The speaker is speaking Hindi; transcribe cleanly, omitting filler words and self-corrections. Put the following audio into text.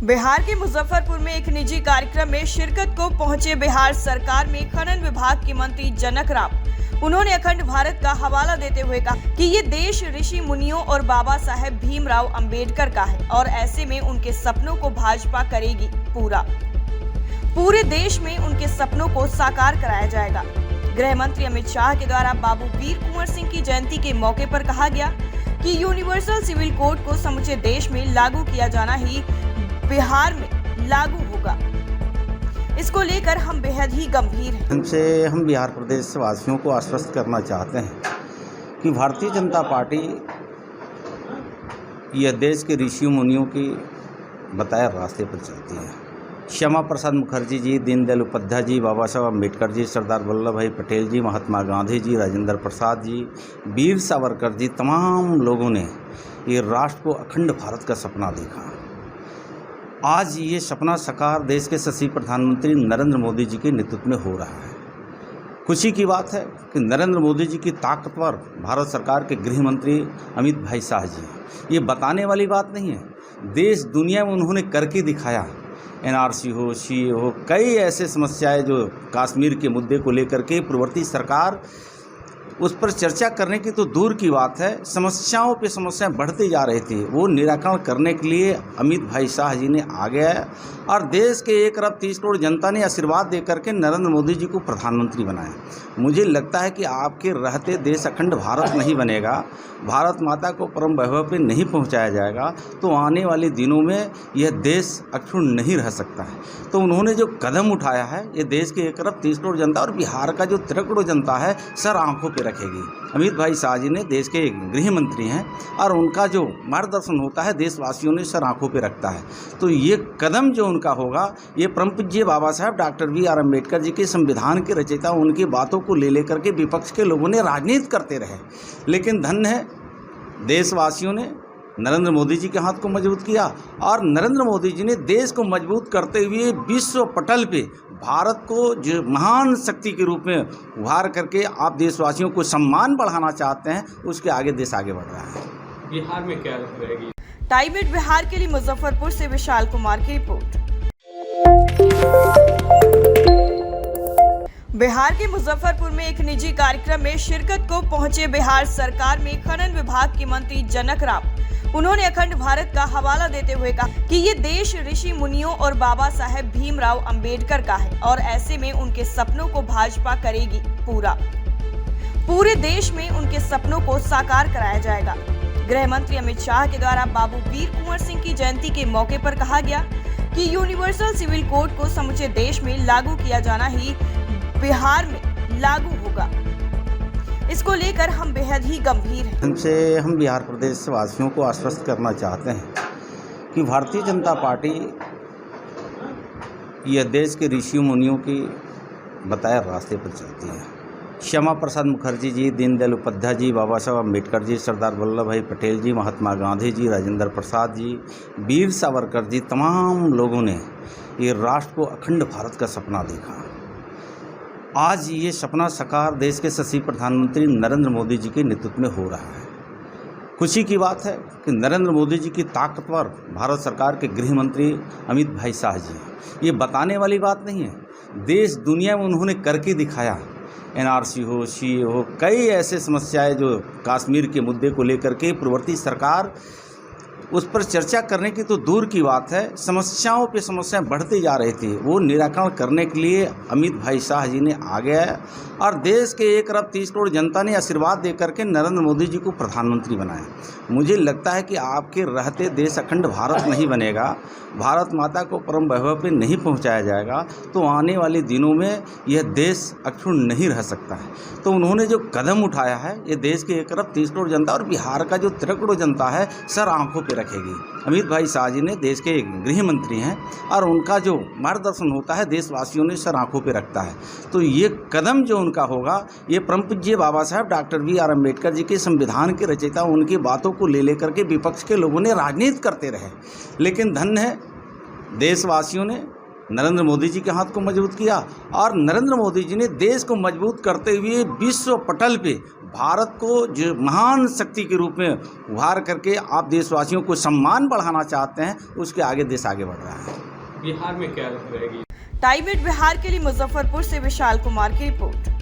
बिहार के मुजफ्फरपुर में एक निजी कार्यक्रम में शिरकत को पहुंचे बिहार सरकार में खनन विभाग के मंत्री जनक राम। उन्होंने अखंड भारत का हवाला देते हुए कहा कि ये देश ऋषि मुनियों और बाबा साहेब भीमराव अंबेडकर का है और ऐसे में उनके सपनों को भाजपा करेगी पूरा। पूरे देश में उनके सपनों को साकार कराया जाएगा। गृह मंत्री अमित शाह के द्वारा बाबू वीर कुंवर सिंह की जयंती के मौके पर कहा गया कि यूनिवर्सल सिविल कोड को समूचे देश में लागू किया जाना ही बिहार में लागू होगा। इसको लेकर हम बेहद ही गंभीर हैं। इनसे हम बिहार प्रदेश वासियों को आश्वस्त करना चाहते हैं कि भारतीय जनता पार्टी यह देश के ऋषि मुनियों की बताए रास्ते पर चलती है। श्यामा प्रसाद मुखर्जी जी, दीनदयाल उपाध्याय जी, बाबा साहब अम्बेडकर जी, सरदार वल्लभ भाई पटेल जी, महात्मा गांधी जी, राजेंद्र प्रसाद जी, वीर सावरकर जी, तमाम लोगों ने ये राष्ट्र को अखंड भारत का सपना देखा। आज ये सपना साकार देश के यशस्वी प्रधानमंत्री नरेंद्र मोदी जी के नेतृत्व में हो रहा है। खुशी की बात है कि नरेंद्र मोदी जी की ताकतवर भारत सरकार के गृह मंत्री अमित भाई शाह जी, ये बताने वाली बात नहीं है, देश दुनिया में उन्होंने करके दिखाया। एनआरसी हो, सीए हो, कई ऐसे समस्याएं जो कश्मीर के मुद्दे को लेकर के पूर्ववर्ती सरकार उस पर चर्चा करने की तो दूर की बात है, समस्याओं पे समस्याएं बढ़ती जा रही थी, वो निराकरण करने के लिए अमित भाई शाह जी ने आगे आया और देश के 1 अरब 30 करोड़ जनता ने आशीर्वाद दे करके नरेंद्र मोदी जी को प्रधानमंत्री बनाया। मुझे लगता है कि आपके रहते देश अखंड भारत नहीं बनेगा, भारत माता को परम वैभव पे नहीं पहुंचाया जाएगा, तो आने वाले दिनों में यह देश अक्षुण्ण नहीं रह सकता है। तो उन्होंने जो कदम उठाया है, ये देश के 1 अरब 30 करोड़ जनता और बिहार का जो 13 करोड़ जनता है सर आंखों पे रखेगी। अमित भाई शाह जी ने देश के गृह मंत्री हैं और उनका जो मार्गदर्शन होता है देशवासियों ने सर आंखों पे रखता है। तो ये कदम जो उनका होगा, ये परम पूज्य बाबा साहब डॉक्टर BR अम्बेडकर जी के संविधान के रचयिता, उनकी बातों को ले लेकर के विपक्ष के लोगों ने राजनीति करते रहे, लेकिन धन्य है देशवासियों ने नरेंद्र मोदी जी के हाथ को मजबूत किया और नरेंद्र मोदी जी ने देश को मजबूत करते हुए विश्व पटल पे भारत को जो महान शक्ति के रूप में उभार करके आप देशवासियों को सम्मान बढ़ाना चाहते हैं, उसके आगे देश आगे बढ़ रहा है। बिहार में क्या रहेगी? टाइम बिहार के लिए मुजफ्फरपुर से विशाल कुमार की रिपोर्ट। बिहार के मुजफ्फरपुर में एक निजी कार्यक्रम में शिरकत को पहुंचे बिहार सरकार में खनन विभाग के मंत्री जनक राम। उन्होंने अखंड भारत का हवाला देते हुए कहा कि ये देश ऋषि मुनियों और बाबा साहेब भीमराव अंबेडकर का है और ऐसे में उनके सपनों को भाजपा करेगी पूरा। पूरे देश में उनके सपनों को साकार कराया जाएगा। गृह मंत्री अमित शाह के द्वारा बाबू वीर कुंवर सिंह की जयंती के मौके पर कहा गया कि यूनिवर्सल सिविल कोड को समूचे देश में लागू किया जाना ही बिहार में लागू होगा। इसको लेकर हम बेहद ही गंभीर हैं। इनसे हम बिहार प्रदेश वासियों को आश्वस्त करना चाहते हैं कि भारतीय जनता पार्टी यह देश के ऋषि मुनियों की बताए रास्ते पर चलती है। श्यामा प्रसाद मुखर्जी जी, दीनदयाल उपाध्याय जी, बाबा साहब अम्बेडकर जी, सरदार वल्लभ भाई पटेल जी, महात्मा गांधी जी, राजेंद्र प्रसाद जी, वीर सावरकर जी, तमाम लोगों ने ये राष्ट्र को अखंड भारत का सपना देखा। आज ये सपना साकार देश के यशस्वी प्रधानमंत्री नरेंद्र मोदी जी के नेतृत्व में हो रहा है। खुशी की बात है कि नरेंद्र मोदी जी की ताकतवर भारत सरकार के गृह मंत्री अमित भाई शाह जी, ये बताने वाली बात नहीं है, देश दुनिया में उन्होंने करके दिखाया। एनआरसी हो, सीए हो, कई ऐसे समस्याएं जो कश्मीर के मुद्दे को लेकर के पूर्ववर्ती सरकार उस पर चर्चा करने की तो दूर की बात है, समस्याओं पे समस्याएं बढ़ती जा रही थी, वो निराकरण करने के लिए अमित भाई शाह जी ने आगे आया और देश के 1 अरब 30 करोड़ जनता ने आशीर्वाद दे करके नरेंद्र मोदी जी को प्रधानमंत्री बनाया। मुझे लगता है कि आपके रहते देश अखंड भारत नहीं बनेगा, भारत माता को परम वैभव पे नहीं पहुंचाया जाएगा, तो आने वाले दिनों में यह देश अक्षुण्ण नहीं रह सकता है। तो उन्होंने जो कदम उठाया है, ये देश के 1 अरब 30 करोड़ जनता और बिहार का जो 13 करोड़ जनता है सर आंखों पे रखेगी। अमित भाई शाह जी ने देश के गृह मंत्री हैं और उनका जो मार्गदर्शन होता है देशवासियों ने सर आंखों पे रखता है। तो ये कदम जो उनका होगा, ये परम पूज्य बाबा साहब डॉक्टर BR अम्बेडकर जी के संविधान के रचयिता, उनकी बातों को ले लेकर के विपक्ष के लोगों ने राजनीति करते रहे, लेकिन धन्य है देशवासियों ने नरेंद्र मोदी जी के हाथ को मजबूत किया और नरेंद्र मोदी जी ने देश को मजबूत करते हुए विश्व पटल पे भारत को जो महान शक्ति के रूप में उभार करके आप देशवासियों को सम्मान बढ़ाना चाहते हैं, उसके आगे देश आगे बढ़ रहा है। बिहार में क्या रहेगी? टाइम बिहार के लिए मुजफ्फरपुर से विशाल कुमार की रिपोर्ट।